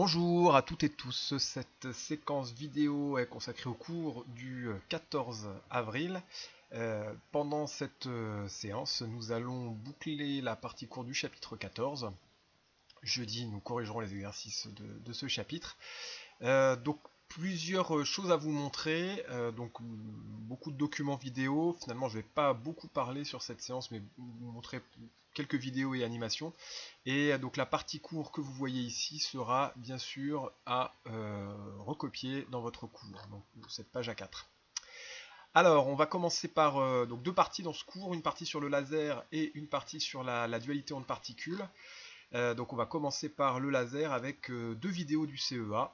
Bonjour à toutes et tous, cette séquence vidéo est consacrée au cours du 14 avril. Pendant cette séance, nous allons boucler la partie cours du chapitre 14. Jeudi, nous corrigerons les exercices de ce chapitre. Donc plusieurs choses à vous montrer, donc beaucoup de documents vidéo. Finalement, je ne vais pas beaucoup parler sur cette séance, mais vous montrer quelques vidéos et animations. Et donc la partie cours que vous voyez ici sera bien sûr à recopier dans votre cours, donc cette page A4. Alors, on va commencer par donc deux parties dans ce cours, une partie sur le laser et une partie sur la dualité ondes-particules. Donc on va commencer par le laser avec deux vidéos du CEA.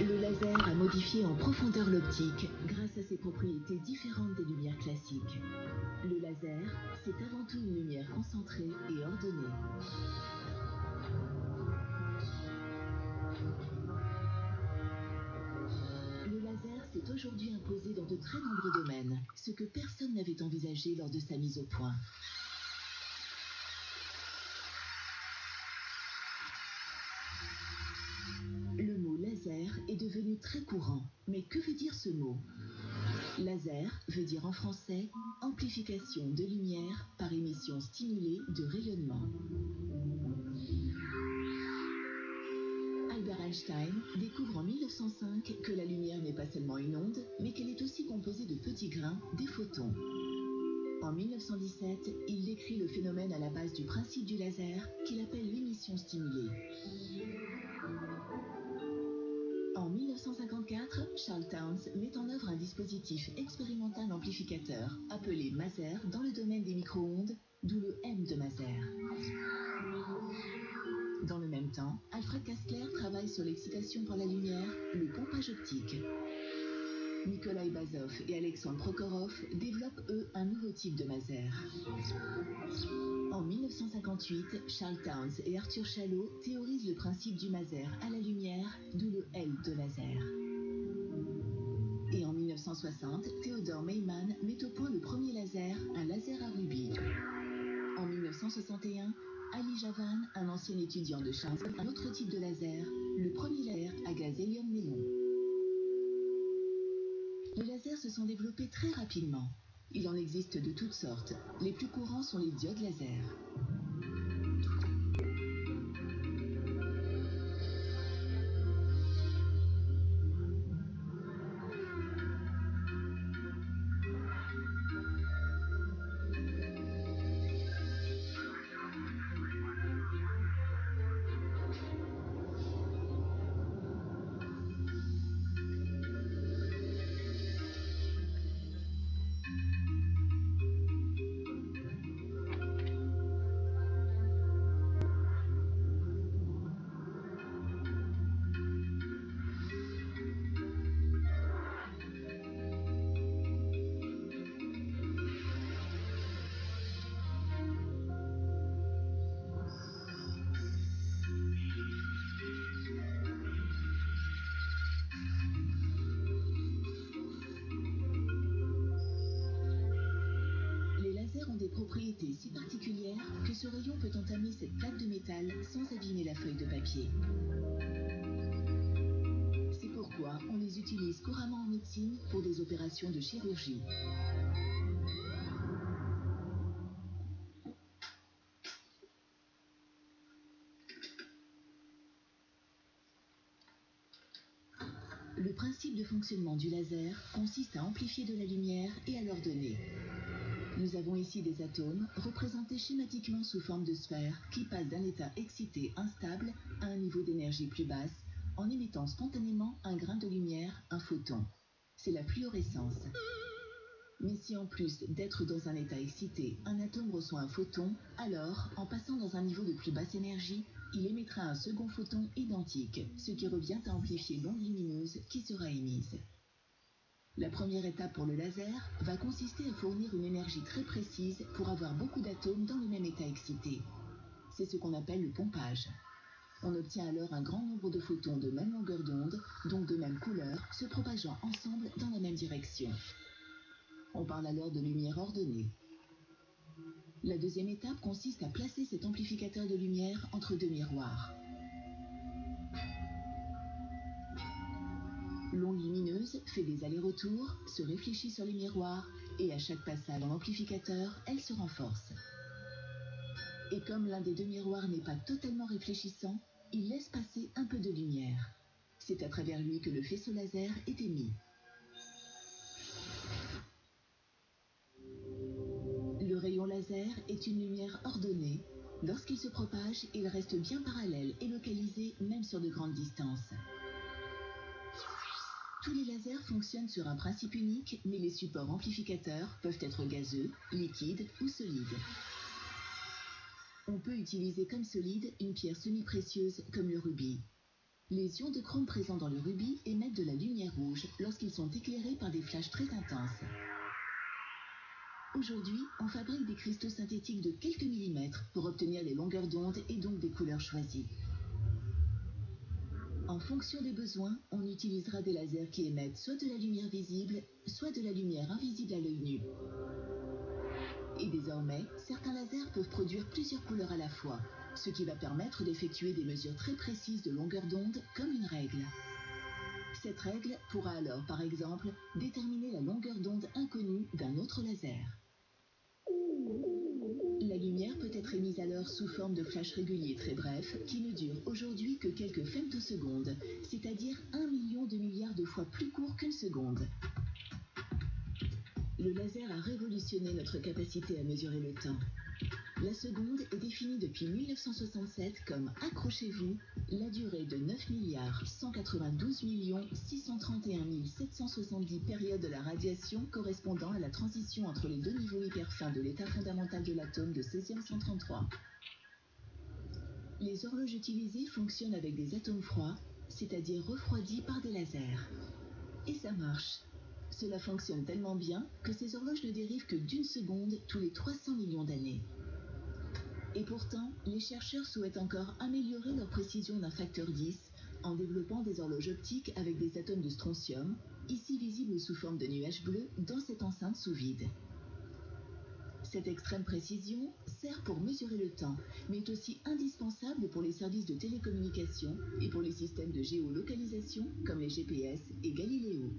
Le laser a modifié en profondeur l'optique grâce à ses propriétés différentes des lumières classiques. Le laser, c'est avant tout une lumière concentrée et ordonnée. Le laser s'est aujourd'hui imposé dans de très nombreux domaines, ce que personne n'avait envisagé lors de sa mise au point. Le mot laser est devenu très courant, mais que veut dire ce mot ? Laser veut dire en français amplification de lumière par émission stimulée de rayonnement. Albert Einstein découvre en 1905 que la lumière n'est pas seulement une onde, mais qu'elle est aussi composée de petits grains, des photons. En 1917, il décrit le phénomène à la base du principe du laser qu'il appelle l'émission stimulée. En 1954, Charles Townes met en œuvre un dispositif expérimental amplificateur appelé Maser dans le domaine des micro-ondes, d'où le M de Maser. Dans le même temps, Alfred Kastler travaille sur l'excitation par la lumière, le pompage optique. Nikolai Bazov et Alexandre Prokhorov développent eux un nouveau type de Maser. En 1958, Charles Townes et Arthur Chalot théorisent le principe du Maser à la lumière, d'où le L de laser. Et en 1960, Theodore Meyman met au point le premier laser, un laser à rubis. En 1961, Ali Javan, un ancien étudiant de Charles, un autre type de laser, le premier laser à gaz hélium-néon. Les lasers se sont développés très rapidement. Il en existe de toutes sortes. Les plus courants sont les diodes laser. Les lasers ont des propriétés si particulières que ce rayon peut entamer cette plaque de métal sans abîmer la feuille de papier. C'est pourquoi on les utilise couramment en médecine pour des opérations de chirurgie. Le principe de fonctionnement du laser consiste à amplifier de la lumière et à l'ordonner. Nous avons ici des atomes représentés schématiquement sous forme de sphères qui passent d'un état excité instable à un niveau d'énergie plus basse en émettant spontanément un grain de lumière, un photon. C'est la fluorescence. Mais si en plus d'être dans un état excité, un atome reçoit un photon, alors, en passant dans un niveau de plus basse énergie, il émettra un second photon identique, ce qui revient à amplifier l'onde lumineuse qui sera émise. La première étape pour le laser va consister à fournir une énergie très précise pour avoir beaucoup d'atomes dans le même état excité. C'est ce qu'on appelle le pompage. On obtient alors un grand nombre de photons de même longueur d'onde, donc de même couleur, se propageant ensemble dans la même direction. On parle alors de lumière ordonnée. La deuxième étape consiste à placer cet amplificateur de lumière entre deux miroirs. L'onde lumineuse fait des allers-retours, se réfléchit sur les miroirs et à chaque passage dans l'amplificateur, elle se renforce. Et comme l'un des deux miroirs n'est pas totalement réfléchissant, il laisse passer un peu de lumière. C'est à travers lui que le faisceau laser est émis. Le rayon laser est une lumière ordonnée. Lorsqu'il se propage, il reste bien parallèle et localisé même sur de grandes distances. Tous les lasers fonctionnent sur un principe unique, mais les supports amplificateurs peuvent être gazeux, liquides ou solides. On peut utiliser comme solide une pierre semi-précieuse comme le rubis. Les ions de chrome présents dans le rubis émettent de la lumière rouge lorsqu'ils sont éclairés par des flashs très intenses. Aujourd'hui, on fabrique des cristaux synthétiques de quelques millimètres pour obtenir les longueurs d'onde et donc des couleurs choisies. En fonction des besoins, on utilisera des lasers qui émettent soit de la lumière visible, soit de la lumière invisible à l'œil nu. Et désormais, certains lasers peuvent produire plusieurs couleurs à la fois, ce qui va permettre d'effectuer des mesures très précises de longueur d'onde comme une règle. Cette règle pourra alors, par exemple, déterminer la longueur d'onde inconnue d'un autre laser. La lumière peut être émise alors sous forme de flash réguliers très brefs qui ne durent aujourd'hui que quelques femtosecondes, c'est-à-dire 1 million de milliards de fois plus court qu'une seconde. Le laser a révolutionné notre capacité à mesurer le temps. La seconde est définie depuis 1967 comme, accrochez-vous, la durée de 9 milliards 192 millions 631 770 périodes de la radiation correspondant à la transition entre les deux niveaux hyper fins de l'état fondamental de l'atome de césium 133. Les horloges utilisées fonctionnent avec des atomes froids, c'est-à-dire refroidis par des lasers. Et ça marche. Cela fonctionne tellement bien que ces horloges ne dérivent que d'une seconde tous les 300 millions d'années. Et pourtant, les chercheurs souhaitent encore améliorer leur précision d'un facteur 10 en développant des horloges optiques avec des atomes de strontium, ici visibles sous forme de nuages bleus dans cette enceinte sous vide. Cette extrême précision sert pour mesurer le temps, mais est aussi indispensable pour les services de télécommunication et pour les systèmes de géolocalisation comme les GPS et Galileo.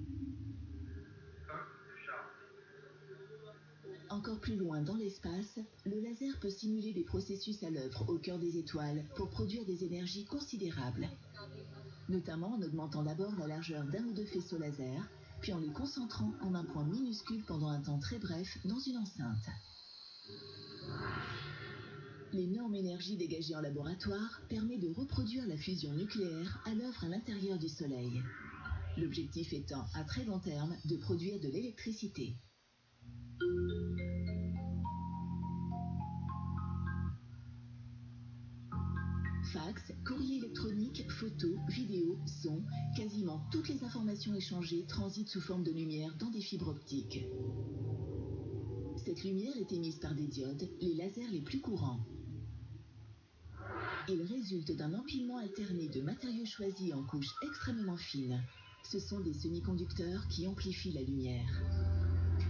Encore plus loin dans l'espace, le laser peut simuler des processus à l'œuvre au cœur des étoiles pour produire des énergies considérables. Notamment en augmentant d'abord la largeur d'un ou deux faisceaux laser, puis en les concentrant en un point minuscule pendant un temps très bref dans une enceinte. L'énorme énergie dégagée en laboratoire permet de reproduire la fusion nucléaire à l'œuvre à l'intérieur du Soleil. L'objectif étant, à très long terme, de produire de l'électricité. Fax, courrier électronique, photos, vidéos, sons, quasiment toutes les informations échangées transitent sous forme de lumière dans des fibres optiques. Cette lumière est émise par des diodes, les lasers les plus courants. Il résulte d'un empilement alterné de matériaux choisis en couches extrêmement fines. Ce sont des semi-conducteurs qui amplifient la lumière.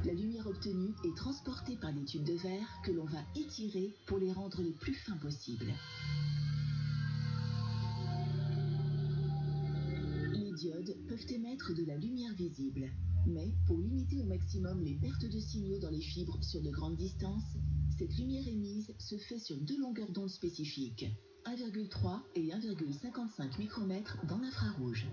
La lumière obtenue est transportée par des tubes de verre que l'on va étirer pour les rendre les plus fins possibles. Les diodes peuvent émettre de la lumière visible, mais pour limiter au maximum les pertes de signaux dans les fibres sur de grandes distances, cette lumière émise se fait sur deux longueurs d'onde spécifiques, 1,3 et 1,55 micromètres dans l'infrarouge.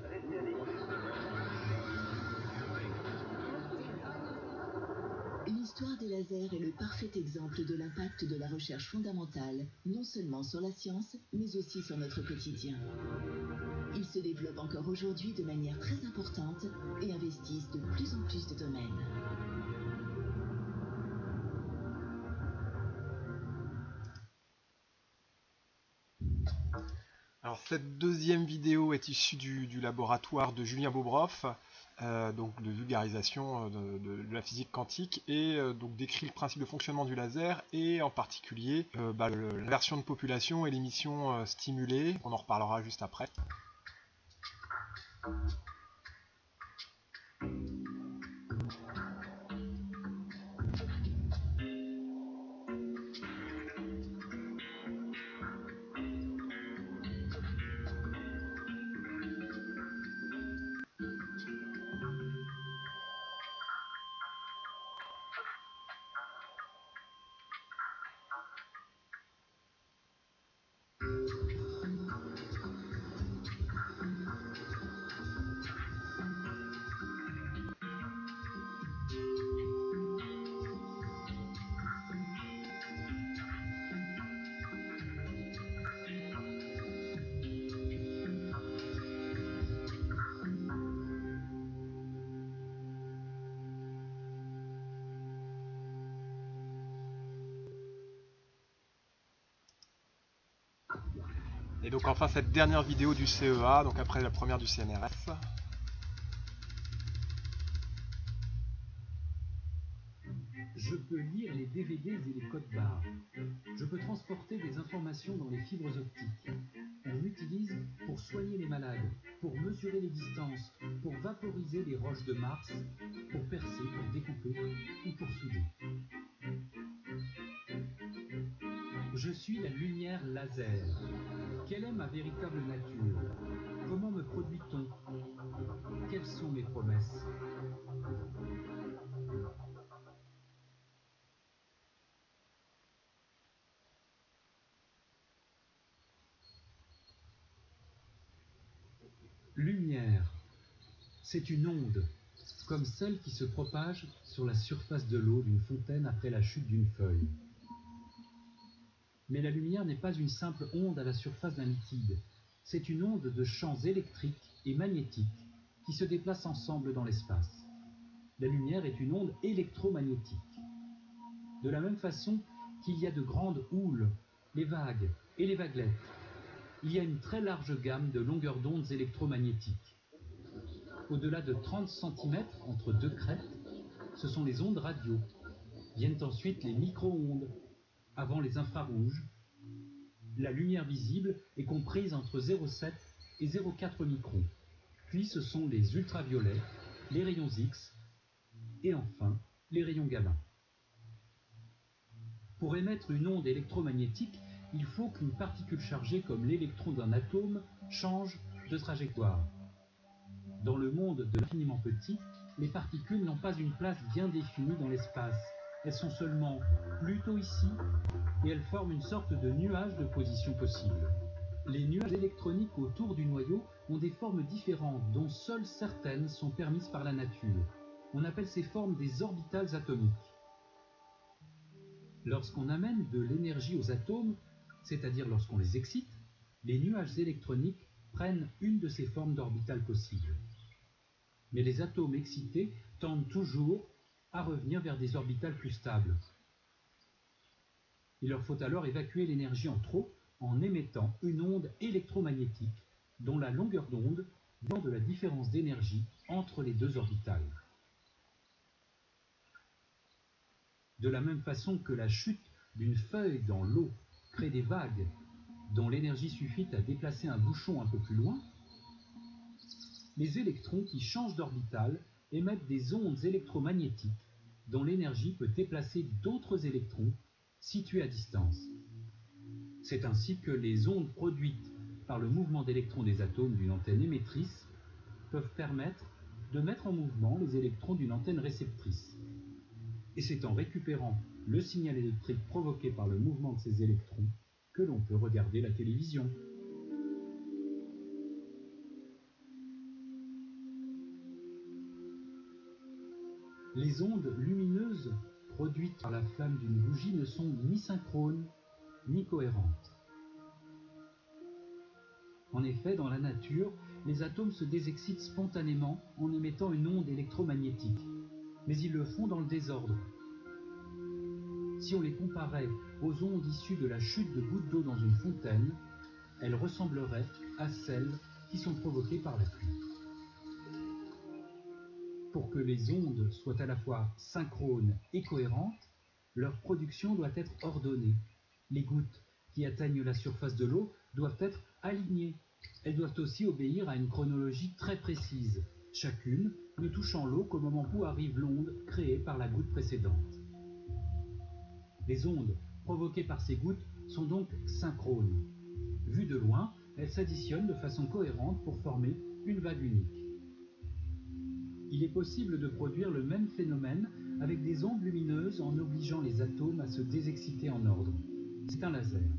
L'histoire des lasers est le parfait exemple de l'impact de la recherche fondamentale, non seulement sur la science, mais aussi sur notre quotidien. Ils se développent encore aujourd'hui de manière très importante et investissent de plus en plus de domaines. Alors cette deuxième vidéo est issue du laboratoire de Julien Bobroff, donc de vulgarisation de la physique quantique, et donc décrit le principe de fonctionnement du laser et en particulier l'inversion de population et l'émission stimulée. On en reparlera juste après. Et donc enfin cette dernière vidéo du CEA, donc après la première du CNRS. Je peux lire les DVDs et les codes barres. Je peux transporter des informations dans les fibres optiques. On l'utilise pour soigner les malades, pour mesurer les distances, pour vaporiser les roches de Mars, pour percer, pour découper ou pour souder. Je suis la lumière laser. Quelle est ma véritable nature? Comment me produit-on? Quelles sont mes promesses? Lumière, c'est une onde, comme celle qui se propage sur la surface de l'eau d'une fontaine après la chute d'une feuille. Mais la lumière n'est pas une simple onde à la surface d'un liquide, c'est une onde de champs électriques et magnétiques qui se déplacent ensemble dans l'espace. La lumière est une onde électromagnétique. De la même façon qu'il y a de grandes houles, les vagues et les vaguelettes, il y a une très large gamme de longueurs d'ondes électromagnétiques. Au-delà de 30 cm entre deux crêtes, ce sont les ondes radio. Viennent ensuite les micro-ondes, avant les infrarouges. La lumière visible est comprise entre 0,7 et 0,4 microns. Puis ce sont les ultraviolets, les rayons X et enfin les rayons gamma. Pour émettre une onde électromagnétique, il faut qu'une particule chargée comme l'électron d'un atome change de trajectoire. Dans le monde de l'infiniment petit, les particules n'ont pas une place bien définie dans l'espace. Elles sont seulement plutôt ici et elles forment une sorte de nuage de positions possibles. Les nuages électroniques autour du noyau ont des formes différentes dont seules certaines sont permises par la nature. On appelle ces formes des orbitales atomiques. Lorsqu'on amène de l'énergie aux atomes, c'est-à-dire lorsqu'on les excite, les nuages électroniques prennent une de ces formes d'orbitales possibles. Mais les atomes excités tendent toujours à revenir vers des orbitales plus stables. Il leur faut alors évacuer l'énergie en trop en émettant une onde électromagnétique dont la longueur d'onde dépend de la différence d'énergie entre les deux orbitales. De la même façon que la chute d'une feuille dans l'eau crée des vagues dont l'énergie suffit à déplacer un bouchon un peu plus loin, les électrons qui changent d'orbitale émettent des ondes électromagnétiques dont l'énergie peut déplacer d'autres électrons situés à distance. C'est ainsi que les ondes produites par le mouvement d'électrons des atomes d'une antenne émettrice peuvent permettre de mettre en mouvement les électrons d'une antenne réceptrice. Et c'est en récupérant le signal électrique provoqué par le mouvement de ces électrons que l'on peut regarder la télévision. Les ondes lumineuses produites par la flamme d'une bougie ne sont ni synchrones ni cohérentes. En effet, dans la nature, les atomes se désexcitent spontanément en émettant une onde électromagnétique, mais ils le font dans le désordre. Si on les comparait aux ondes issues de la chute de gouttes d'eau dans une fontaine, elles ressembleraient à celles qui sont provoquées par la pluie. Pour que les ondes soient à la fois synchrones et cohérentes, leur production doit être ordonnée. Les gouttes qui atteignent la surface de l'eau doivent être alignées. Elles doivent aussi obéir à une chronologie très précise, chacune ne touchant l'eau qu'au moment où arrive l'onde créée par la goutte précédente. Les ondes provoquées par ces gouttes sont donc synchrones. Vues de loin, elles s'additionnent de façon cohérente pour former une vague unique. Il est possible de produire le même phénomène avec des ondes lumineuses en obligeant les atomes à se désexciter en ordre. C'est un laser.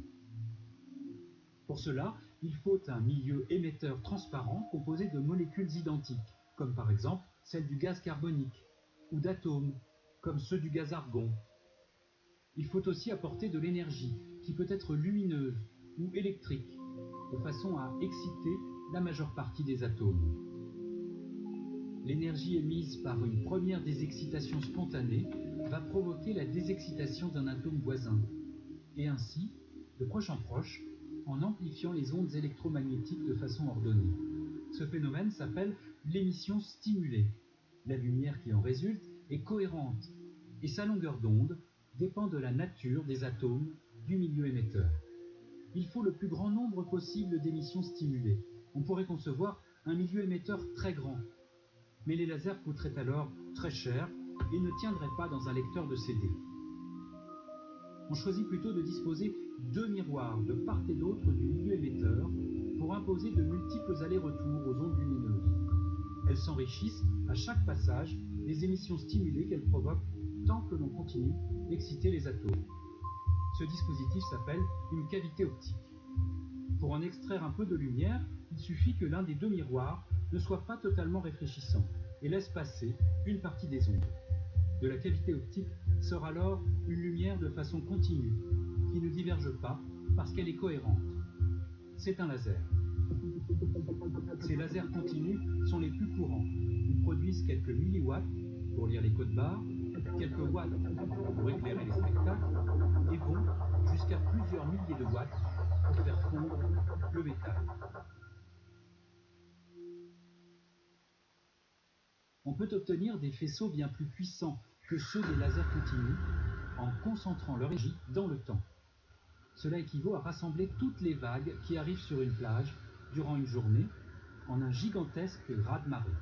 Pour cela, il faut un milieu émetteur transparent composé de molécules identiques, comme par exemple celle du gaz carbonique, ou d'atomes, comme ceux du gaz argon. Il faut aussi apporter de l'énergie, qui peut être lumineuse ou électrique, de façon à exciter la majeure partie des atomes. L'énergie émise par une première désexcitation spontanée va provoquer la désexcitation d'un atome voisin, et ainsi, de proche en proche, en amplifiant amplifiant les ondes électromagnétiques de façon ordonnée. Ce phénomène s'appelle l'émission stimulée. La lumière qui en résulte est cohérente et sa longueur d'onde dépend de la nature des atomes du milieu émetteur. Il faut le plus grand nombre possible d'émissions stimulées. On pourrait concevoir un milieu émetteur très grand, mais les lasers coûteraient alors très cher et ne tiendraient pas dans un lecteur de CD. On choisit plutôt de disposer 2 miroirs de part et d'autre du milieu émetteur pour imposer de multiples allers-retours aux ondes lumineuses. Elles s'enrichissent à chaque passage des émissions stimulées qu'elles provoquent tant que l'on continue d'exciter les atomes. Ce dispositif s'appelle une cavité optique. Pour en extraire un peu de lumière, il suffit que l'un des 2 miroirs ne soit pas totalement réfléchissant et laisse passer une partie des ondes. De la cavité optique sort alors une lumière de façon continue, qui ne diverge pas parce qu'elle est cohérente. C'est un laser. Ces lasers continus sont les plus courants. Ils produisent quelques milliwatts pour lire les codes barres, quelques watts pour éclairer les spectacles, et vont jusqu'à plusieurs milliers de watts pour faire fondre le métal. On peut obtenir des faisceaux bien plus puissants que ceux des lasers continus en concentrant leur énergie dans le temps. Cela équivaut à rassembler toutes les vagues qui arrivent sur une plage durant une journée en un gigantesque raz-de-marée.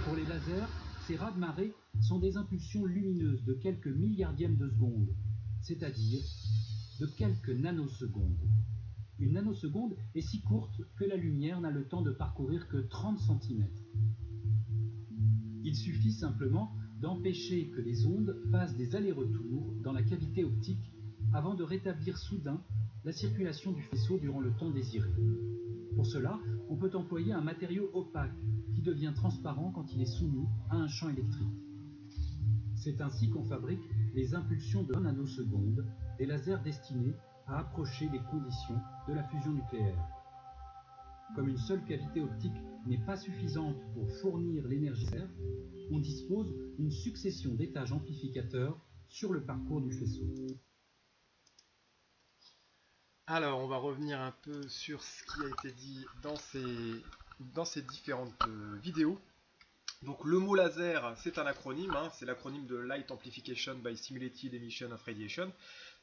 Pour les lasers, ces raz-de-marée sont des impulsions lumineuses de quelques milliardièmes de seconde, c'est-à-dire de quelques nanosecondes. Une nanoseconde est si courte que la lumière n'a le temps de parcourir que 30 cm. Il suffit simplement d'empêcher que les ondes fassent des allers-retours dans la cavité optique avant de rétablir soudain la circulation du faisceau durant le temps désiré. Pour cela, on peut employer un matériau opaque qui devient transparent quand il est soumis à un champ électrique. C'est ainsi qu'on fabrique les impulsions de 1 nanoseconde, des lasers destinés à approcher les conditions de la fusion nucléaire. Comme une seule cavité optique n'est pas suffisante pour fournir l'énergie laser, on dispose d'une succession d'étages amplificateurs sur le parcours du faisceau. Alors, on va revenir un peu sur ce qui a été dit dans ces différentes vidéos. Donc, le mot laser, c'est un acronyme, c'est l'acronyme de Light Amplification by Stimulated Emission of Radiation.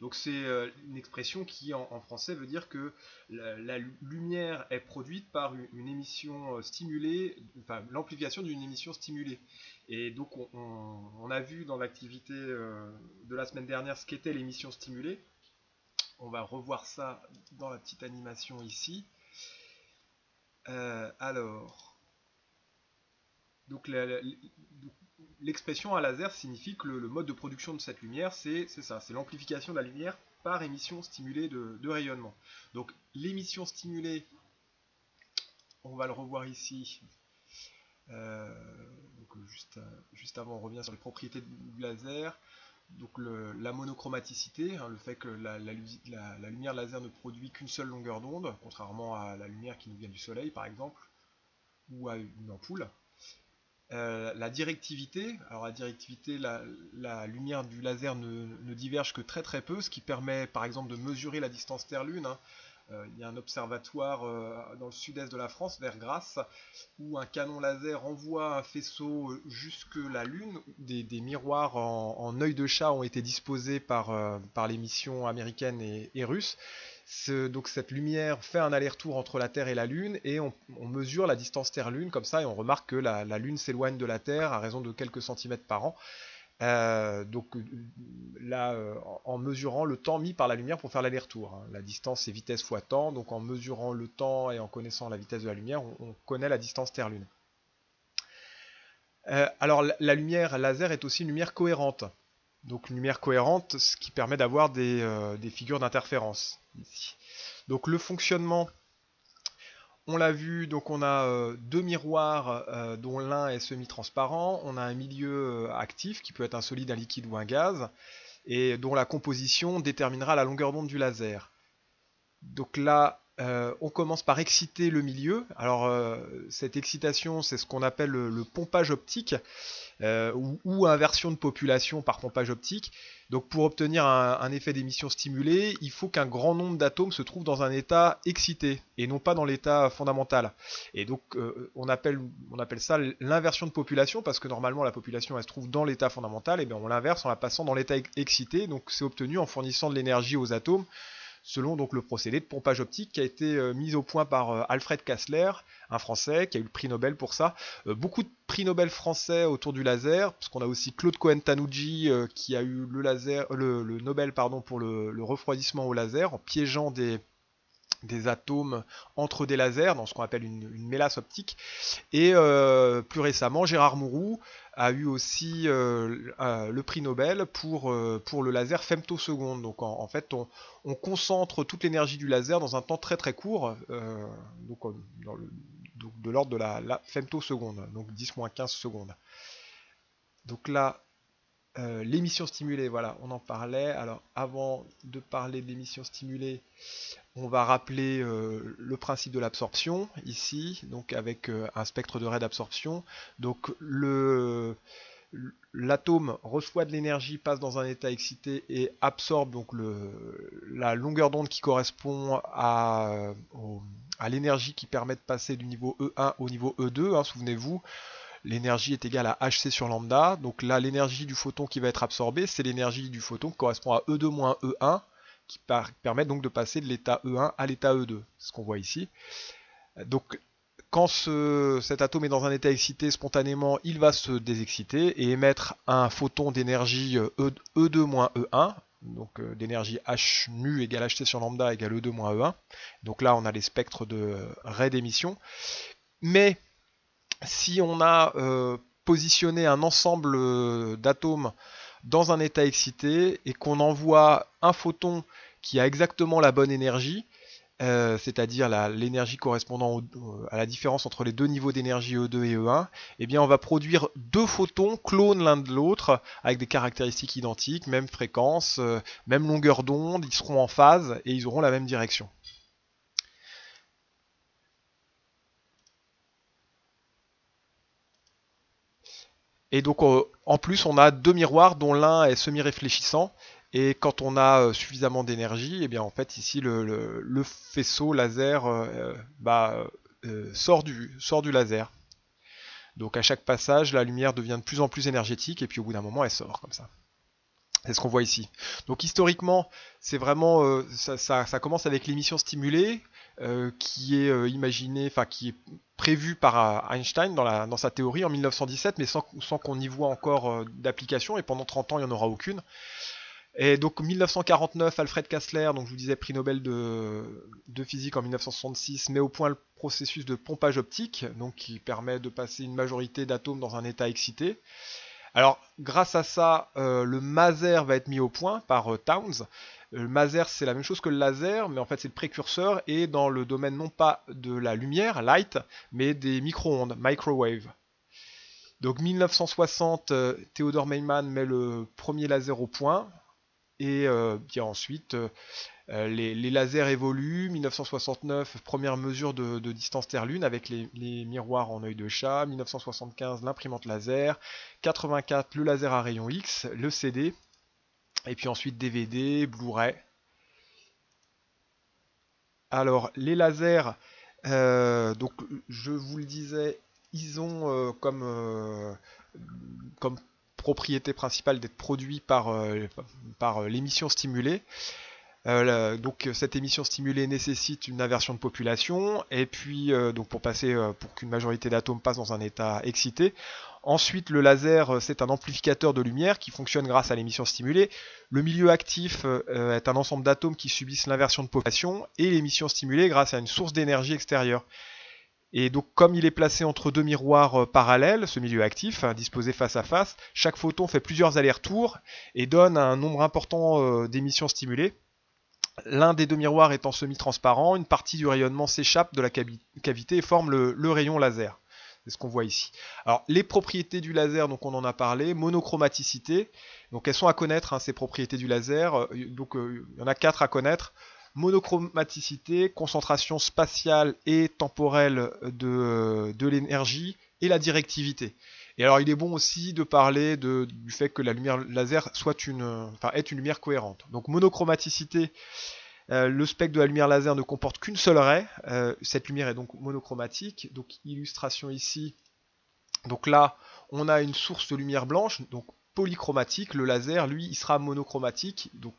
Donc, c'est une expression qui, en français, veut dire que la lumière est produite par une émission stimulée, enfin, l'amplification d'une émission stimulée. Et donc, on a vu dans l'activité de la semaine dernière ce qu'était l'émission stimulée. On va revoir ça dans la petite animation ici. Donc l'expression à laser signifie que le mode de production de cette lumière, c'est ça, c'est l'amplification de la lumière par émission stimulée de rayonnement. Donc l'émission stimulée, on va le revoir ici. Donc juste avant, on revient sur les propriétés du laser. Donc la monochromaticité, le fait que la lumière laser ne produit qu'une seule longueur d'onde, contrairement à la lumière qui nous vient du soleil par exemple, ou à une ampoule. La directivité, alors la directivité, la lumière du laser ne diverge que très très peu, ce qui permet par exemple de mesurer la distance Terre-Lune. Il y a un observatoire dans le sud-est de la France, vers Grasse, où un canon laser envoie un faisceau jusque la Lune. Des miroirs en œil de chat ont été disposés par les missions américaines et russes. Donc cette lumière fait un aller-retour entre la Terre et la Lune, et on mesure la distance Terre-Lune comme ça, et on remarque que la Lune s'éloigne de la Terre à raison de quelques centimètres par an. En mesurant le temps mis par la lumière pour faire l'aller-retour. La distance c'est vitesse fois temps, donc en mesurant le temps et en connaissant la vitesse de la lumière, on connaît la distance Terre-Lune. Alors la lumière laser est aussi une lumière cohérente. Donc une lumière cohérente, ce qui permet d'avoir des figures d'interférence ici. Donc le fonctionnement, on l'a vu, donc on a 2 miroirs dont l'un est semi-transparent, on a un milieu actif qui peut être un solide, un liquide ou un gaz, et dont la composition déterminera la longueur d'onde du laser. Donc là, on commence par exciter le milieu. Alors cette excitation, c'est ce qu'on appelle le pompage optique, ou inversion de population par pompage optique. Donc pour obtenir un effet d'émission stimulé, il faut qu'un grand nombre d'atomes se trouvent dans un état excité et non pas dans l'état fondamental. Et donc on appelle ça l'inversion de population, parce que normalement la population elle se trouve dans l'état fondamental, et bien on l'inverse en la passant dans l'état excité. Donc c'est obtenu en fournissant de l'énergie aux atomes, selon donc le procédé de pompage optique qui a été mis au point par Alfred Kastler, un Français qui a eu le prix Nobel pour ça. Beaucoup de prix Nobel français autour du laser, parce qu'on a aussi Claude Cohen-Tanouji qui a eu le Nobel pour le refroidissement au laser, en piégeant des atomes entre des lasers dans ce qu'on appelle une mélasse optique. Et plus récemment, Gérard Mourou a eu aussi le prix Nobel pour le laser femtoseconde. Donc en fait, on concentre toute l'énergie du laser dans un temps très très court, donc de l'ordre de la femtoseconde, donc 10-15 secondes. Donc là, l'émission stimulée, voilà, on en parlait. Alors avant de parler de l'émission stimulée, on va rappeler le principe de l'absorption ici, donc avec un spectre de ray d'absorption. Donc l'atome reçoit de l'énergie, passe dans un état excité et absorbe donc la longueur d'onde qui correspond à l'énergie qui permet de passer du niveau E1 au niveau E2, hein, souvenez-vous. L'énergie est égale à hc sur lambda, donc là l'énergie du photon qui va être absorbée, c'est l'énergie du photon qui correspond à E2 moins E1, qui permet donc de passer de l'état E1 à l'état E2, c'est ce qu'on voit ici. Donc quand cet atome est dans un état excité, spontanément il va se désexciter et émettre un photon d'énergie E2 moins E1, donc d'énergie h nu égale hc sur lambda égale E2 moins E1. Donc là on a les spectres de ray d'émission. Mais si on a positionné un ensemble d'atomes dans un état excité et qu'on envoie un photon qui a exactement la bonne énergie, c'est-à-dire l'énergie correspondant à la différence entre les deux niveaux d'énergie E2 et E1, eh bien on va produire deux photons clones l'un de l'autre avec des caractéristiques identiques, même fréquence, même longueur d'onde, ils seront en phase et ils auront la même direction. Et donc en plus on a deux miroirs dont l'un est semi-réfléchissant, et quand on a suffisamment d'énergie, et bien en fait ici le faisceau laser sort du laser. Donc à chaque passage la lumière devient de plus en plus énergétique et puis au bout d'un moment elle sort comme ça. C'est ce qu'on voit ici. Donc historiquement, c'est vraiment ça commence avec l'émission stimulée qui est imaginée, enfin qui est prévue par Einstein dans sa théorie en 1917, mais sans qu'on y voit encore d'application, et pendant 30 ans il n'y en aura aucune. Et donc 1949, Alfred Kastler, donc je vous disais prix Nobel de physique en 1966, met au point le processus de pompage optique, donc qui permet de passer une majorité d'atomes dans un état excité. Alors, grâce à ça, le maser va être mis au point par Townes. Le maser, c'est la même chose que le laser, mais en fait, c'est le précurseur, et dans le domaine non pas de la lumière, light, mais des micro-ondes, microwave. Donc, 1960, Theodor Meiman met le premier laser au point, et bien ensuite, les lasers évoluent. 1969, première mesure de distance Terre-Lune avec les miroirs en œil de chat. 1975, l'imprimante laser. 84, le laser à rayon X, le CD. Et puis ensuite DVD, Blu-ray. Alors les lasers, donc je vous le disais, ils ont comme propriété principale d'être produits par l'émission stimulée. Donc cette émission stimulée nécessite une inversion de population, et puis donc pour qu'une majorité d'atomes passe dans un état excité. Ensuite, le laser, c'est un amplificateur de lumière qui fonctionne grâce à l'émission stimulée. Le milieu actif est un ensemble d'atomes qui subissent l'inversion de population, et l'émission stimulée grâce à une source d'énergie extérieure. Et donc comme il est placé entre deux miroirs parallèles, ce milieu actif, disposé face à face, chaque photon fait plusieurs allers-retours et donne un nombre important d'émissions stimulées. L'un des deux miroirs étant semi-transparent, une partie du rayonnement s'échappe de la cavité et forme le rayon laser. C'est ce qu'on voit ici. Alors, les propriétés du laser, donc on en a parlé, monochromaticité, donc elles sont à connaître, ces propriétés du laser, donc il y en a 4 à connaître. monochromaticité, concentration spatiale et temporelle de l'énergie et la directivité. Et alors il est bon aussi de parler du fait que la lumière laser est une lumière cohérente. Donc monochromaticité, le spectre de la lumière laser ne comporte qu'une seule raie. Cette lumière est donc monochromatique. Donc illustration ici. Donc là, on a une source de lumière blanche, donc polychromatique. Le laser, lui, il sera monochromatique. Donc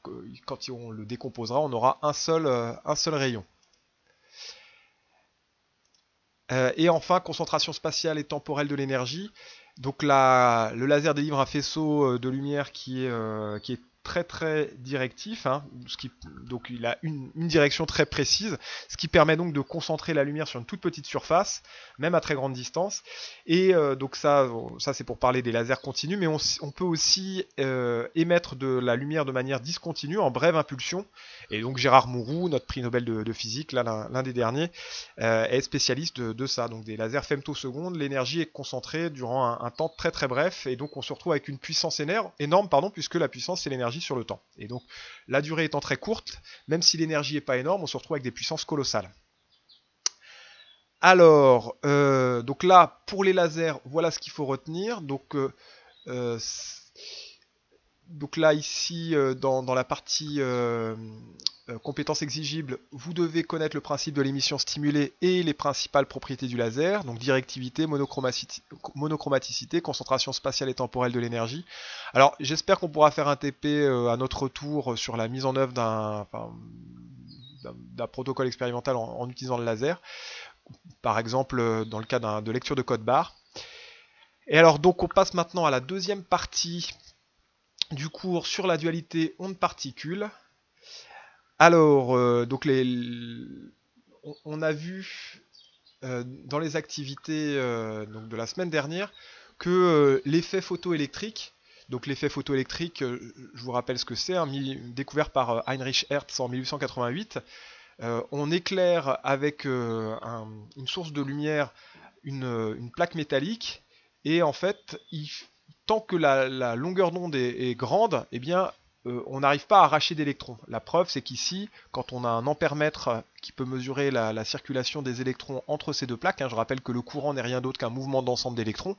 quand on le décomposera, on aura un seul rayon. Et enfin, concentration spatiale et temporelle de l'énergie. Donc le laser délivre un faisceau de lumière qui est très très directif, hein, donc il a une direction très précise, ce qui permet donc de concentrer la lumière sur une toute petite surface, même à très grande distance. Et donc ça c'est pour parler des lasers continus, mais on peut aussi émettre de la lumière de manière discontinue, en brève impulsion. Et donc Gérard Mourou, notre prix Nobel de physique, là l'un des derniers, est spécialiste de ça. Donc des lasers femtosecondes, l'énergie est concentrée durant un temps très très bref, et donc on se retrouve avec une puissance énorme, puisque la puissance c'est l'énergie sur le temps. Et donc la durée étant très courte, même si l'énergie n'est pas énorme, on se retrouve avec des puissances colossales. Alors, donc là, pour les lasers, voilà ce qu'il faut retenir. Donc là, ici, dans la partie compétences exigibles, vous devez connaître le principe de l'émission stimulée et les principales propriétés du laser, donc directivité, monochromaticité, concentration spatiale et temporelle de l'énergie. Alors, j'espère qu'on pourra faire un TP à notre retour sur la mise en œuvre d'un protocole expérimental en utilisant le laser, par exemple dans le cas de lecture de code barre. Et alors, donc, on passe maintenant à la deuxième partie du cours sur la dualité onde-particule. Alors, donc on a vu dans les activités donc de la semaine dernière que l'effet photoélectrique, donc l'effet photoélectrique, je vous rappelle ce que c'est, hein, découvert par Heinrich Hertz en 1888, on éclaire avec une source de lumière une plaque métallique, et en fait, tant que la longueur d'onde est grande, eh bien, on n'arrive pas à arracher d'électrons. La preuve, c'est qu'ici, quand on a un ampèremètre qui peut mesurer la circulation des électrons entre ces deux plaques, hein, je rappelle que le courant n'est rien d'autre qu'un mouvement d'ensemble d'électrons,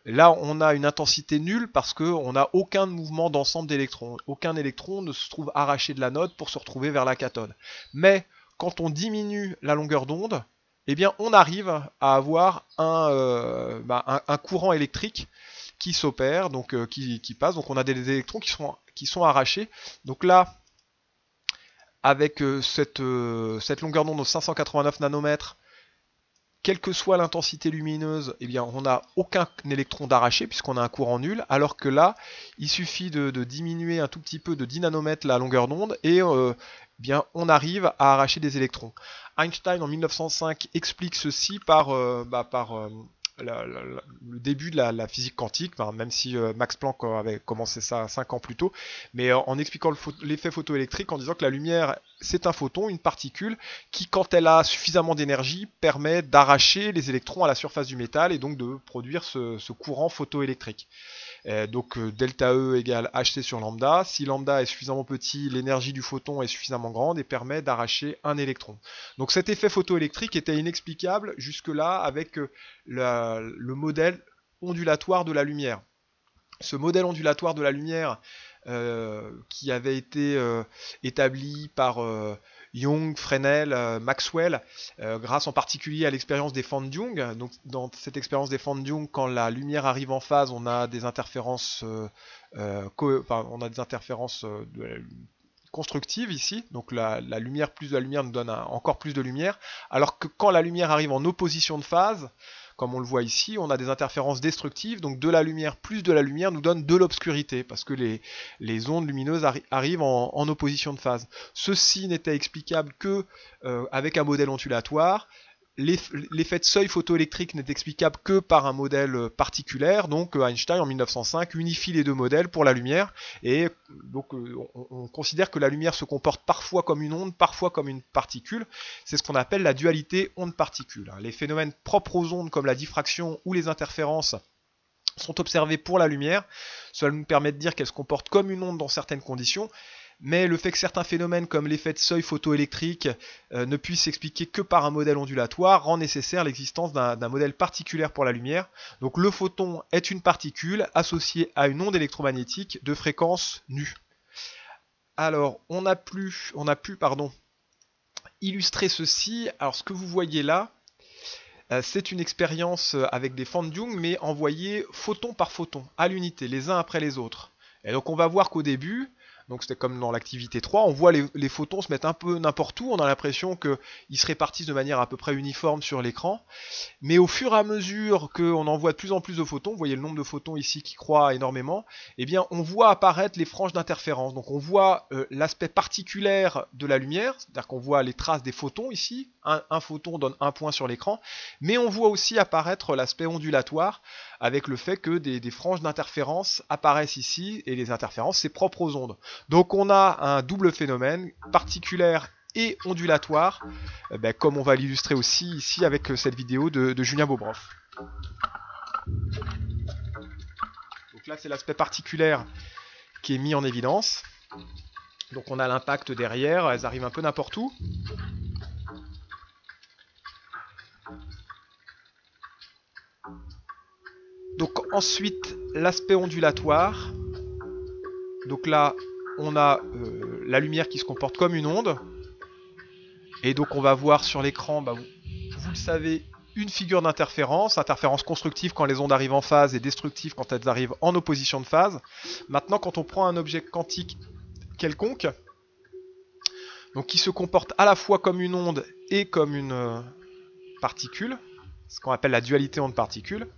là on a une intensité nulle parce qu'on n'a aucun mouvement d'ensemble d'électrons. Aucun électron ne se trouve arraché de l'anode pour se retrouver vers la cathode. Mais quand on diminue la longueur d'onde, eh bien, on arrive à avoir un courant électrique qui s'opère, donc qui passe. Donc on a des électrons qui sont arrachés. Donc là, avec cette longueur d'onde de 589 nanomètres, quelle que soit l'intensité lumineuse, eh bien, on n'a aucun électron d'arraché puisqu'on a un courant nul, alors que là, il suffit de diminuer un tout petit peu de 10 nanomètres la longueur d'onde et bien, on arrive à arracher des électrons. Einstein en 1905 explique ceci par le début de la physique quantique, même si Max Planck avait commencé ça 5 ans plus tôt, mais en expliquant l'effet photoélectrique, en disant que la lumière c'est un photon, une particule, qui quand elle a suffisamment d'énergie permet d'arracher les électrons à la surface du métal et donc de produire ce courant photoélectrique. Donc delta E égale hc sur lambda. Si lambda est suffisamment petit, l'énergie du photon est suffisamment grande et permet d'arracher un électron. Donc cet effet photoélectrique était inexplicable jusque-là avec le modèle ondulatoire de la lumière. Ce modèle ondulatoire de la lumière qui avait été établi par Young, Fresnel, Maxwell, grâce en particulier à l'expérience des fans de Young. Donc, dans cette expérience des fans de Young, quand la lumière arrive en phase, on a des interférences, constructives ici. Donc la lumière plus de la lumière nous donne encore plus de lumière, alors que quand la lumière arrive en opposition de phase, comme on le voit ici, on a des interférences destructives, donc de la lumière plus de la lumière nous donne de l'obscurité, parce que les ondes lumineuses arrivent en opposition de phase. Ceci n'était explicable que avec un modèle ondulatoire. L'effet de seuil photoélectrique n'est explicable que par un modèle particulaire, donc Einstein en 1905 unifie les deux modèles pour la lumière, et donc on considère que la lumière se comporte parfois comme une onde, parfois comme une particule. C'est ce qu'on appelle la dualité onde-particule. Les phénomènes propres aux ondes comme la diffraction ou les interférences sont observés pour la lumière. Cela nous permet de dire qu'elle se comporte comme une onde dans certaines conditions, mais le fait que certains phénomènes comme l'effet de seuil photoélectrique ne puissent s'expliquer que par un modèle ondulatoire rend nécessaire l'existence d'un modèle particulier pour la lumière. Donc le photon est une particule associée à une onde électromagnétique de fréquence nue. Alors on a pu illustrer ceci. Alors ce que vous voyez là, c'est une expérience avec des fans de Young, mais envoyée photon par photon, à l'unité, les uns après les autres. Et donc on va voir qu'au début, donc c'était comme dans l'activité 3, on voit les photons se mettre un peu n'importe où, on a l'impression qu'ils se répartissent de manière à peu près uniforme sur l'écran, mais au fur et à mesure qu'on envoie de plus en plus de photons, vous voyez le nombre de photons ici qui croît énormément, eh bien on voit apparaître les franges d'interférence. Donc on voit l'aspect particulier de la lumière, c'est-à-dire qu'on voit les traces des photons ici, un photon donne un point sur l'écran, mais on voit aussi apparaître l'aspect ondulatoire, avec le fait que des franges d'interférence apparaissent ici, et les interférences, c'est propre aux ondes. Donc on a un double phénomène, particulier et ondulatoire, comme on va l'illustrer aussi ici avec cette vidéo de Julien Bobroff. Donc là c'est l'aspect particulier qui est mis en évidence. Donc on a l'impact derrière, elles arrivent un peu n'importe où. Donc ensuite l'aspect ondulatoire. Donc là on a la lumière qui se comporte comme une onde. Et donc on va voir sur l'écran, vous le savez, une figure d'interférence, interférence constructive quand les ondes arrivent en phase et destructive quand elles arrivent en opposition de phase. Maintenant quand on prend un objet quantique quelconque, donc qui se comporte à la fois comme une onde et comme une particule, ce qu'on appelle la dualité onde-particule,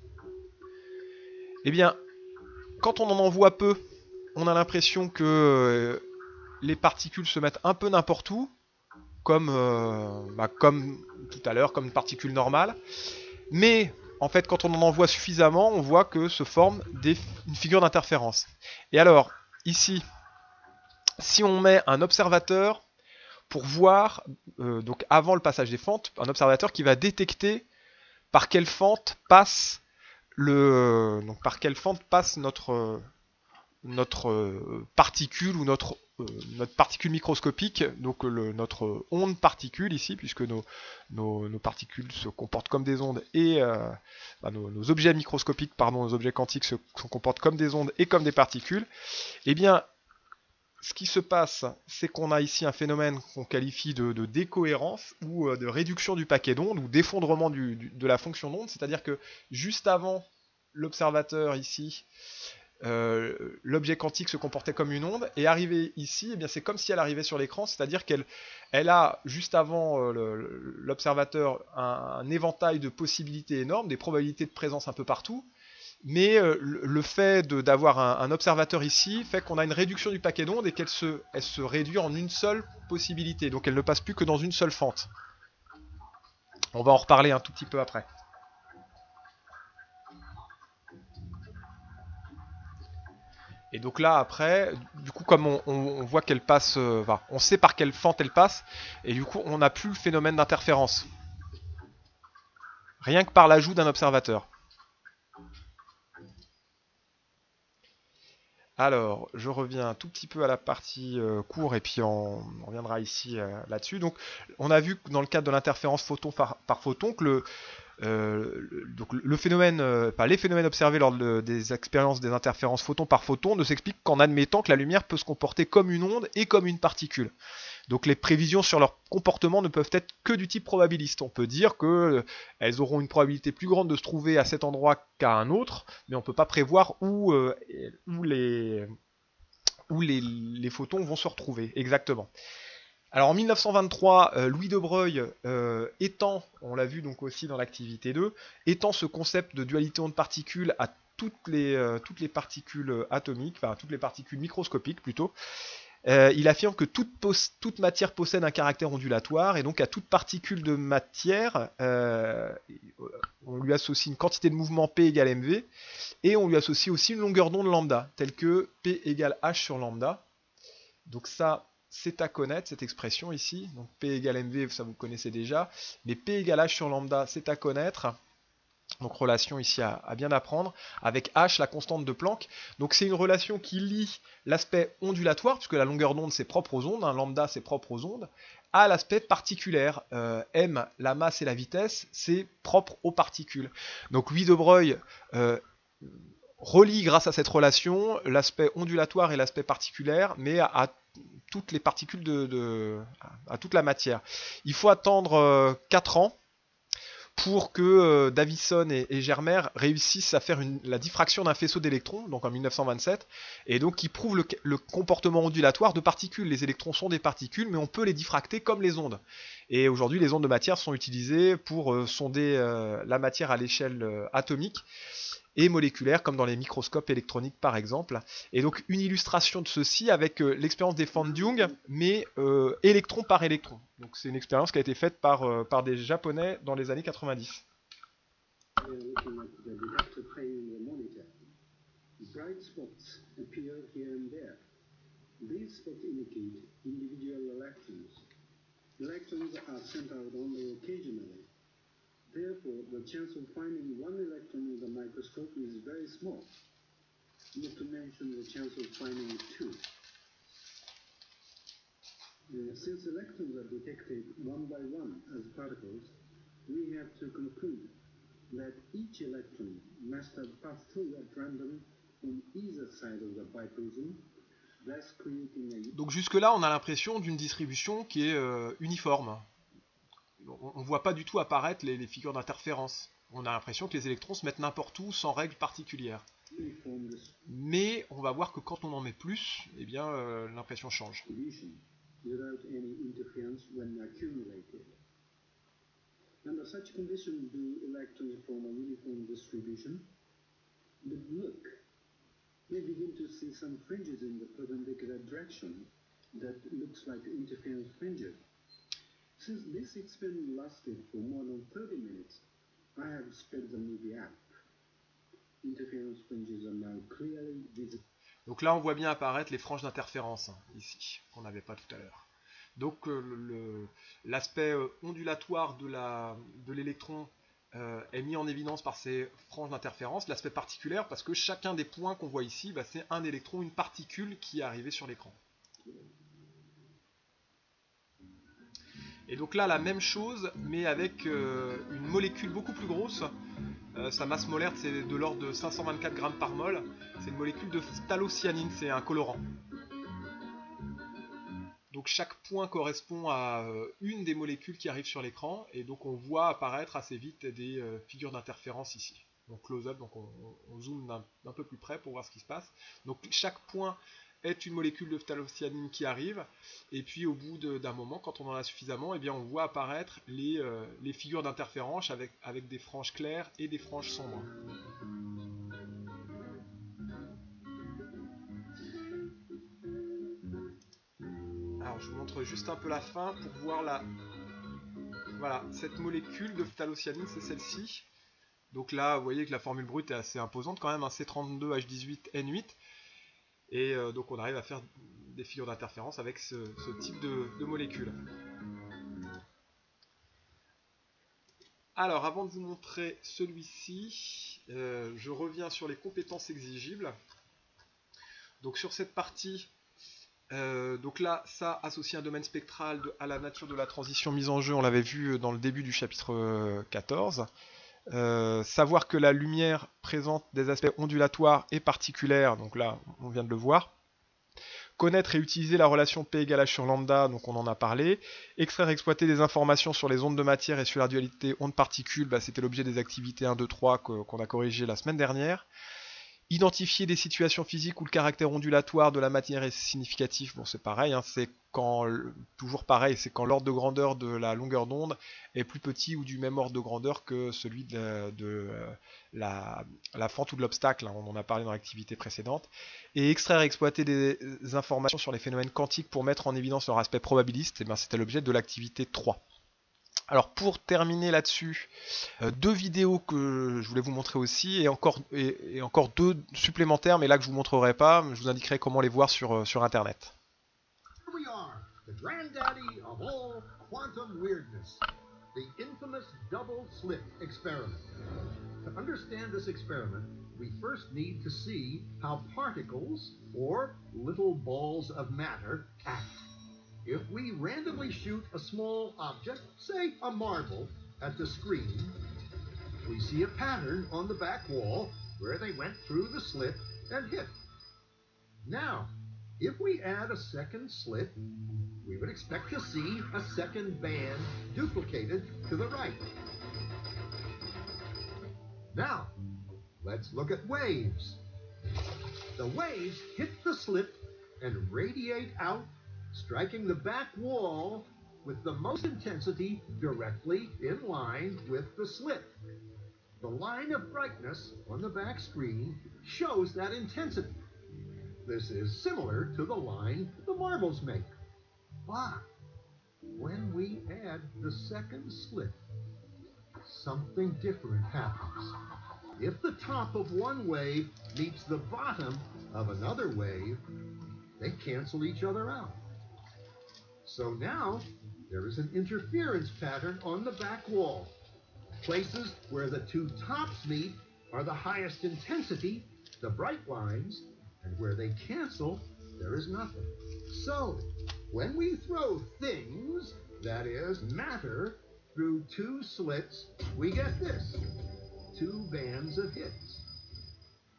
eh bien quand on en envoie peu, on a l'impression que les particules se mettent un peu n'importe où, comme tout à l'heure, comme une particule normale. Mais en fait, quand on en envoie suffisamment, on voit que se forme une figure d'interférence. Et alors, ici, si on met un observateur pour voir, donc avant le passage des fentes, un observateur qui va détecter par quelle fente passe notre particule ou notre particule microscopique, donc notre onde particule ici, puisque nos particules se comportent comme des ondes et nos objets microscopiques, nos objets quantiques se comportent comme des ondes et comme des particules. Eh bien, ce qui se passe, c'est qu'on a ici un phénomène qu'on qualifie de décohérence ou de réduction du paquet d'ondes ou d'effondrement de la fonction d'onde, c'est-à-dire que juste avant l'observateur ici, l'objet quantique se comportait comme une onde, et arrivé ici, eh bien c'est comme si elle arrivait sur l'écran, c'est-à-dire qu'elle a juste avant l'observateur un éventail de possibilités énormes, des probabilités de présence un peu partout, mais le fait d'avoir un observateur ici fait qu'on a une réduction du paquet d'ondes et qu'elle se réduit en une seule possibilité, donc elle ne passe plus que dans une seule fente. On va en reparler un tout petit peu après. Et donc là après, du coup comme on voit qu'elle passe, on sait par quelle fente elle passe, et du coup on n'a plus le phénomène d'interférence. Rien que par l'ajout d'un observateur. Alors, je reviens un tout petit peu à la partie cours et puis on reviendra ici là-dessus. Donc, on a vu que dans le cadre de l'interférence photon par photon que les phénomènes observés lors des expériences des interférences photon par photon ne s'expliquent qu'en admettant que la lumière peut se comporter comme une onde et comme une particule. Donc les prévisions sur leur comportement ne peuvent être que du type probabiliste. On peut dire qu'elles auront une probabilité plus grande de se trouver à cet endroit qu'à un autre, mais on ne peut pas prévoir où les photons vont se retrouver exactement. Alors en 1923, Louis de Broglie étend, on l'a vu donc aussi dans l'activité 2, étend ce concept de dualité onde-particule à toutes les particules atomiques, enfin toutes les particules microscopiques plutôt. Il affirme que toute matière possède un caractère ondulatoire, et donc à toute particule de matière, on lui associe une quantité de mouvement P égale mv, et on lui associe aussi une longueur d'onde lambda, telle que P égale H sur lambda. Donc ça, c'est à connaître, cette expression ici. Donc P égale mv, ça vous connaissez déjà, mais P égale H sur lambda, c'est à connaître. Donc relation ici à bien apprendre, avec h, la constante de Planck. Donc c'est une relation qui lie l'aspect ondulatoire, puisque la longueur d'onde c'est propre aux ondes, lambda c'est propre aux ondes, à l'aspect particulaire. M, la masse et la vitesse, c'est propre aux particules. Donc Louis de Broglie relie grâce à cette relation l'aspect ondulatoire et l'aspect particulaire, mais à toutes les particules à toute la matière. Il faut attendre 4 ans pour que Davison et Germer réussissent à faire la diffraction d'un faisceau d'électrons, donc en 1927, et donc qui prouve le comportement ondulatoire de particules. Les électrons sont des particules, mais on peut les diffracter comme les ondes. Et aujourd'hui, les ondes de matière sont utilisées pour sonder la matière à l'échelle atomique et moléculaire, comme dans les microscopes électroniques par exemple. Et donc une illustration de ceci avec l'expérience des Fan Dung, mais électron par électron. Donc c'est une expérience qui a été faite par des Japonais dans les années 90. Bright spots appear here and there. These spots indicate individual electrons. Electrons are sent out only occasionally. Therefore, the chance of finding one electron with a microscope is very small, not to mention the chance of finding two. Since electrons are detected one by one as particles, we have to conclude that each electron must have passed through at random on either side of the biprism, thus creating a... Donc jusque-là, on a l'impression d'une distribution qui est uniforme. On ne voit pas du tout apparaître les figures d'interférence. On a l'impression que les électrons se mettent n'importe où sans règle particulière. Mais on va voir que quand on en met plus, eh bien l'impression change. Under such conditions, do electrons form a uniform distribution? But look, we begin to see some fringes in the perpendicular direction that looks like interference fringes. Since this experiment lasted for more than 30 minutes, I have sped the movie up. Interference fringes are now clearly visible. Donc là, on voit bien apparaître les franges d'interférence, ici, qu'on n'avait pas tout à l'heure. Donc l'aspect ondulatoire de l'électron est mis en évidence par ces franges d'interférence. L'aspect particulaire, parce que chacun des points qu'on voit ici, c'est un électron, une particule qui est arrivée sur l'écran. Et donc là, la même chose, mais avec une molécule beaucoup plus grosse. Sa masse molaire, c'est de l'ordre de 524 grammes par mol. C'est une molécule de phthalocyanine, c'est un colorant. Donc chaque point correspond à une des molécules qui arrivent sur l'écran. Et donc on voit apparaître assez vite des figures d'interférence ici. Donc close-up, donc on zoome d'un peu plus près pour voir ce qui se passe. Donc chaque point est une molécule de phthalocyanine qui arrive, et puis au bout d'un moment, quand on en a suffisamment, eh bien on voit apparaître les figures d'interférence avec des franges claires et des franges sombres. Alors je vous montre juste un peu la fin pour voir voilà, cette molécule de phthalocyanine, c'est celle-ci. Donc là, vous voyez que la formule brute est assez imposante quand même, hein, C32H18N8. Et donc on arrive à faire des figures d'interférence avec ce type de molécules. Alors avant de vous montrer celui-ci, je reviens sur les compétences exigibles. Donc sur cette partie, donc là, ça associe un domaine spectral à la nature de la transition mise en jeu, on l'avait vu dans le début du chapitre 14. Savoir que la lumière présente des aspects ondulatoires et particulières, donc là on vient de le voir. Connaître et utiliser la relation P égale H sur lambda, donc on en a parlé. Extraire et exploiter des informations sur les ondes de matière et sur la dualité ondes-particules, c'était l'objet des activités 1, 2, 3 qu'on a corrigé la semaine dernière. Identifier des situations physiques où le caractère ondulatoire de la matière est significatif, bon c'est pareil, hein, c'est toujours pareil, c'est quand l'ordre de grandeur de la longueur d'onde est plus petit ou du même ordre de grandeur que celui de la fente ou de l'obstacle, hein, on en a parlé dans l'activité précédente. Et extraire et exploiter des informations sur les phénomènes quantiques pour mettre en évidence leur aspect probabiliste, c'était l'objet de l'activité 3. Alors pour terminer là-dessus, deux vidéos que je voulais vous montrer aussi, et encore deux supplémentaires, mais là que je vous montrerai pas, je vous indiquerai comment les voir sur internet. Here we are, the granddaddy of all quantum weirdness, the infamous double slit experiment. To understand this experiment, we first need to see how particles, or little balls of matter, act. If we randomly shoot a small object, say a marble, at the screen, we see a pattern on the back wall where they went through the slit and hit. Now, if we add a second slit, we would expect to see a second band duplicated to the right. Now, let's look at waves. The waves hit the slit and radiate out, striking the back wall with the most intensity directly in line with the slit. The line of brightness on the back screen shows that intensity. This is similar to the line the marbles make. But when we add the second slit, something different happens. If the top of one wave meets the bottom of another wave, they cancel each other out. So now there is an interference pattern on the back wall. Places where the two tops meet are the highest intensity, the bright lines, and where they cancel, there is nothing. So, when we throw things, that is, matter, through two slits, we get this, two bands of hits.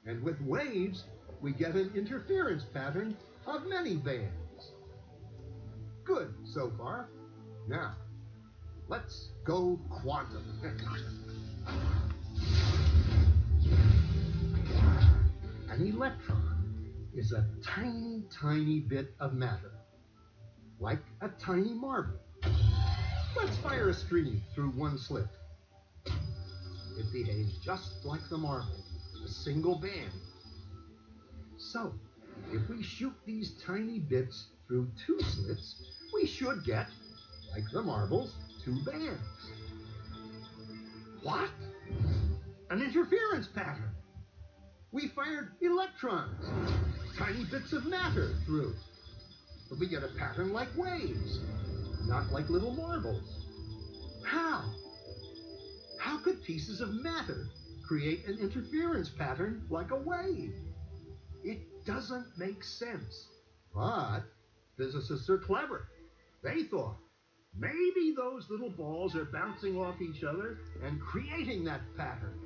And with waves, we get an interference pattern of many bands. Good so far. Now, let's go quantum. An electron is a tiny, tiny bit of matter, like a tiny marble. Let's fire a stream through one slit. It behaves just like the marble, a single band. So, if we shoot these tiny bits through two slits, we should get, like the marbles, two bands. What? An interference pattern. We fired electrons, tiny bits of matter, through. But we get a pattern like waves, not like little marbles. How? How could pieces of matter create an interference pattern like a wave? It doesn't make sense. But physicists are clever. They thought, maybe those little balls are bouncing off each other and creating that pattern.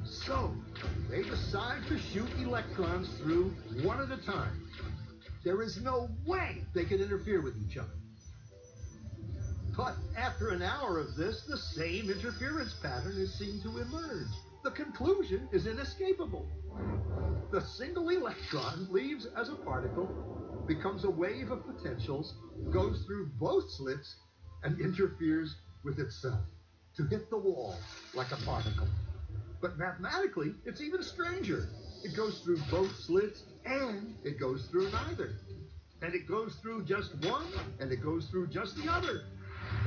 So, they decide to shoot electrons through one at a time. There is no way they can interfere with each other. But after an hour of this, the same interference pattern is seen to emerge. The conclusion is inescapable. The single electron leaves as a particle, becomes a wave of potentials, goes through both slits, and interferes with itself to hit the wall like a particle. But mathematically, it's even stranger. It goes through both slits, and it goes through neither. And it goes through just one, and it goes through just the other.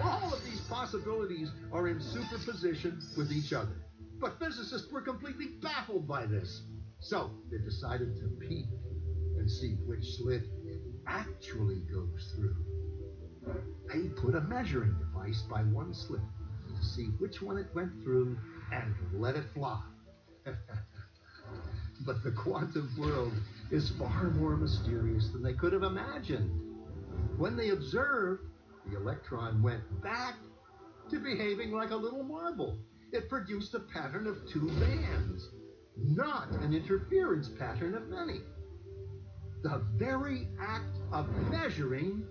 All of these possibilities are in superposition with each other. But physicists were completely baffled by this. So they decided to peek and see which slit it actually goes through. They put a measuring device by one slit to see which one it went through and let it fly. But the quantum world is far more mysterious than they could have imagined. When they observed, the electron went back to behaving like a little marble. It produced a pattern of two bands, not an interference pattern of many. The very act of measuring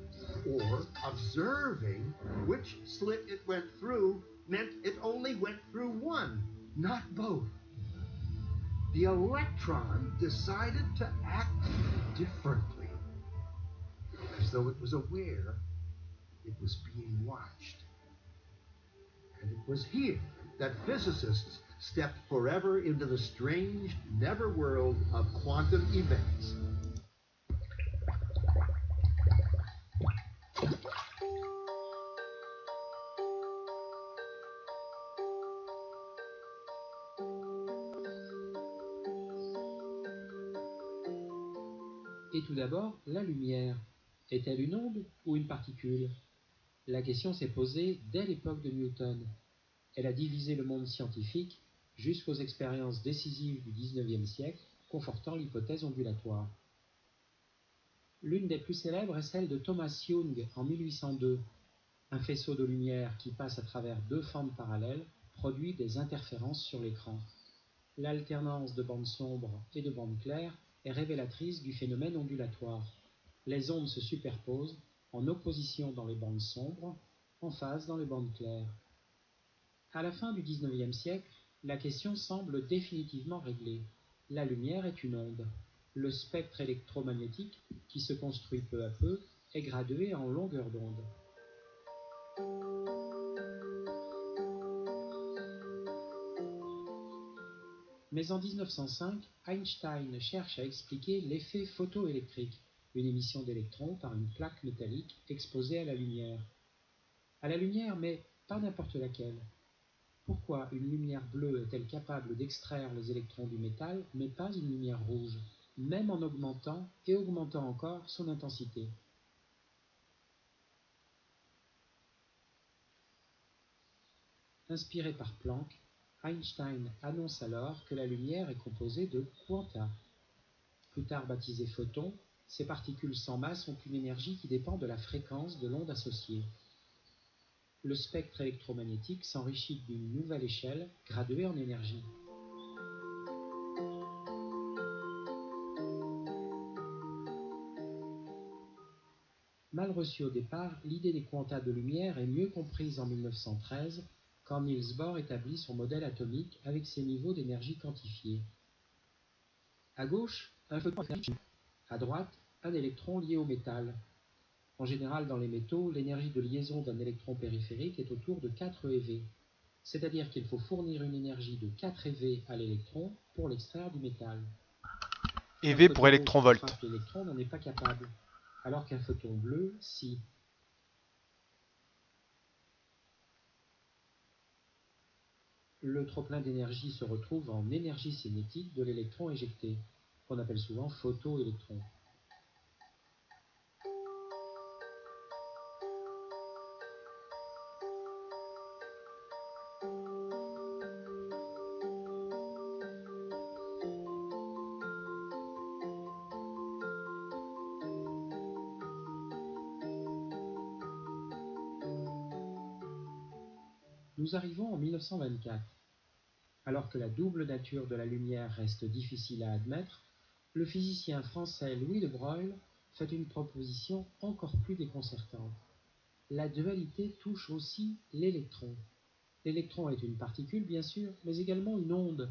or observing which slit it went through meant it only went through one, not both. The electron decided to act differently, as though it was aware it was being watched. And it was here that physicists stepped forever into the strange never-world of quantum events. Et tout d'abord, la lumière. Est-elle une onde ou une particule? La question s'est posée dès l'époque de Newton. Elle a divisé le monde scientifique jusqu'aux expériences décisives du XIXe siècle, confortant l'hypothèse ondulatoire. L'une des plus célèbres est celle de Thomas Young en 1802. Un faisceau de lumière qui passe à travers deux fentes parallèles produit des interférences sur l'écran. L'alternance de bandes sombres et de bandes claires est révélatrice du phénomène ondulatoire. Les ondes se superposent en opposition dans les bandes sombres, en phase dans les bandes claires. À la fin du XIXe siècle, la question semble définitivement réglée. La lumière est une onde. Le spectre électromagnétique, qui se construit peu à peu, est gradué en longueur d'onde. Mais en 1905, Einstein cherche à expliquer l'effet photoélectrique, une émission d'électrons par une plaque métallique exposée à la lumière. À la lumière, mais pas n'importe laquelle. Pourquoi une lumière bleue est-elle capable d'extraire les électrons du métal, mais pas une lumière rouge, même en augmentant et augmentant encore son intensité? Inspiré par Planck, Einstein annonce alors que la lumière est composée de quanta. Plus tard baptisées photons, ces particules sans masse ont une énergie qui dépend de la fréquence de l'onde associée. Le spectre électromagnétique s'enrichit d'une nouvelle échelle graduée en énergie. Mal reçue au départ, l'idée des quantas de lumière est mieux comprise en 1913, quand Niels Bohr établit son modèle atomique avec ses niveaux d'énergie quantifiés. À gauche, un photon électrique. À droite, un électron lié au métal. En général, dans les métaux, l'énergie de liaison d'un électron périphérique est autour de 4 eV, c'est-à-dire qu'il faut fournir une énergie de 4 eV à l'électron pour l'extraire du métal. EV pour électronvolt. L'électron n'en est pas capable, alors qu'un photon bleu, si. Le trop-plein d'énergie se retrouve en énergie cinétique de l'électron éjecté, qu'on appelle souvent photoélectron. Nous arrivons en 1924. Alors que la double nature de la lumière reste difficile à admettre, le physicien français Louis de Broglie fait une proposition encore plus déconcertante. La dualité touche aussi l'électron. L'électron est une particule, bien sûr, mais également une onde.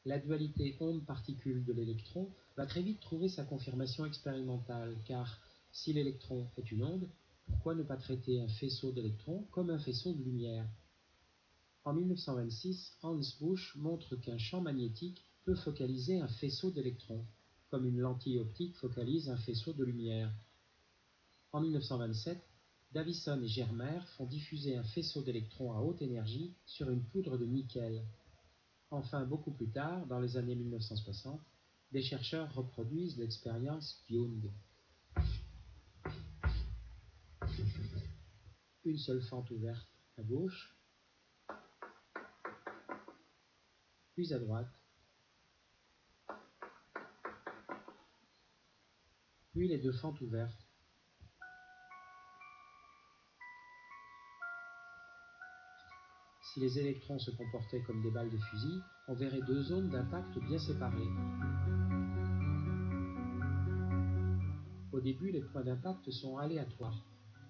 La dualité onde-particule de l'électron va très vite trouver sa confirmation expérimentale, car si l'électron est une onde, pourquoi ne pas traiter un faisceau d'électrons comme un faisceau de lumière? En 1926, Hans Busch montre qu'un champ magnétique peut focaliser un faisceau d'électrons, comme une lentille optique focalise un faisceau de lumière. En 1927, Davison et Germer font diffuser un faisceau d'électrons à haute énergie sur une poudre de nickel. Enfin, beaucoup plus tard, dans les années 1960, des chercheurs reproduisent l'expérience Young. Une seule fente ouverte à gauche, puis à droite, puis les deux fentes ouvertes. Si les électrons se comportaient comme des balles de fusil, on verrait deux zones d'impact bien séparées. Au début, les points d'impact sont aléatoires.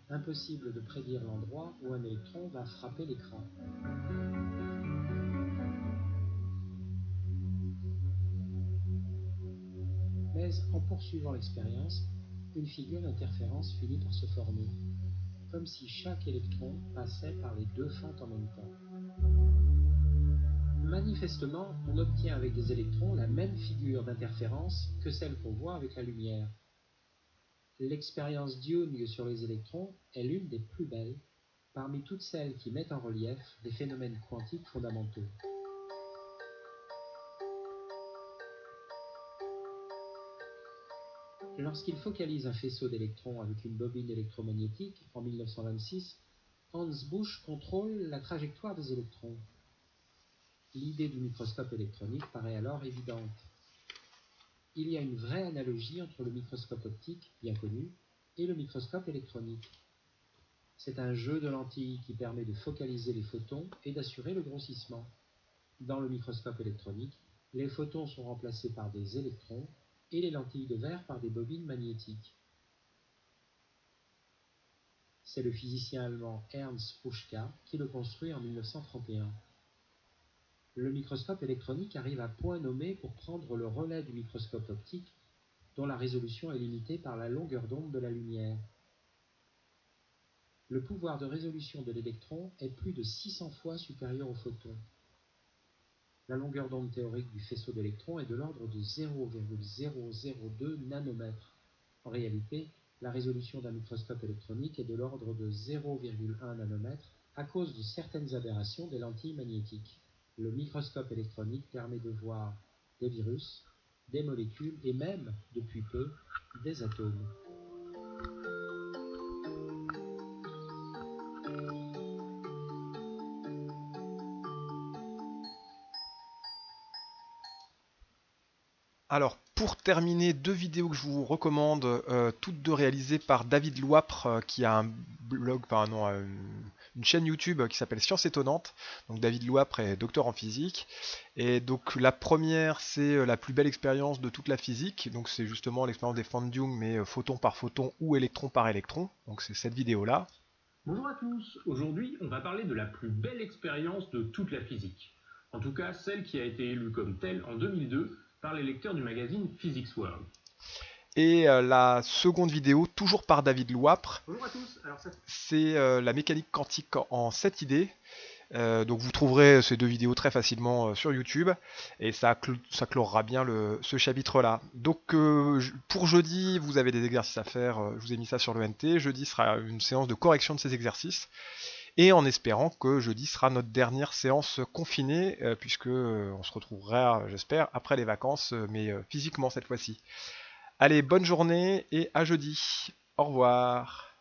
Impossible de prédire l'endroit où un électron va frapper l'écran. Mais en poursuivant l'expérience, une figure d'interférence finit par se former, comme si chaque électron passait par les deux fentes en même temps. Manifestement, on obtient avec des électrons la même figure d'interférence que celle qu'on voit avec la lumière. L'expérience Young sur les électrons est l'une des plus belles, parmi toutes celles qui mettent en relief des phénomènes quantiques fondamentaux. Lorsqu'il focalise un faisceau d'électrons avec une bobine électromagnétique en 1926, Hans Busch contrôle la trajectoire des électrons. L'idée du microscope électronique paraît alors évidente. Il y a une vraie analogie entre le microscope optique, bien connu, et le microscope électronique. C'est un jeu de lentilles qui permet de focaliser les photons et d'assurer le grossissement. Dans le microscope électronique, les photons sont remplacés par des électrons et les lentilles de verre par des bobines magnétiques. C'est le physicien allemand Ernst Puschka qui le construit en 1931. Le microscope électronique arrive à point nommé pour prendre le relais du microscope optique, dont la résolution est limitée par la longueur d'onde de la lumière. Le pouvoir de résolution de l'électron est plus de 600 fois supérieur au photon. La longueur d'onde théorique du faisceau d'électrons est de l'ordre de 0,002 nanomètres. En réalité, la résolution d'un microscope électronique est de l'ordre de 0,1 nanomètre à cause de certaines aberrations des lentilles magnétiques. Le microscope électronique permet de voir des virus, des molécules et même, depuis peu, des atomes. Alors, pour terminer, deux vidéos que je vous recommande, toutes deux réalisées par David Loipre, qui a un blog, une chaîne YouTube qui s'appelle Science Étonnante. Donc David Loipre est docteur en physique. Et donc la première, c'est la plus belle expérience de toute la physique. Donc c'est justement l'expérience des fans de Young, mais photon par photon ou électron par électron. Donc c'est cette vidéo-là. Bonjour à tous, aujourd'hui on va parler de la plus belle expérience de toute la physique. En tout cas celle qui a été élue comme telle en 2002 par les lecteurs du magazine Physics World. Et la seconde vidéo, toujours par David Loipre, Bonjour à tous, alors c'est la mécanique quantique en 7 idées. Donc vous trouverez ces deux vidéos très facilement sur YouTube et ça clorera bien ce chapitre-là. Donc pour jeudi, vous avez des exercices à faire, je vous ai mis ça sur le NT. Jeudi sera une séance de correction de ces exercices et en espérant que jeudi sera notre dernière séance confinée puisque on se retrouvera, j'espère, après les vacances, mais physiquement cette fois-ci. Allez, bonne journée et à jeudi. Au revoir.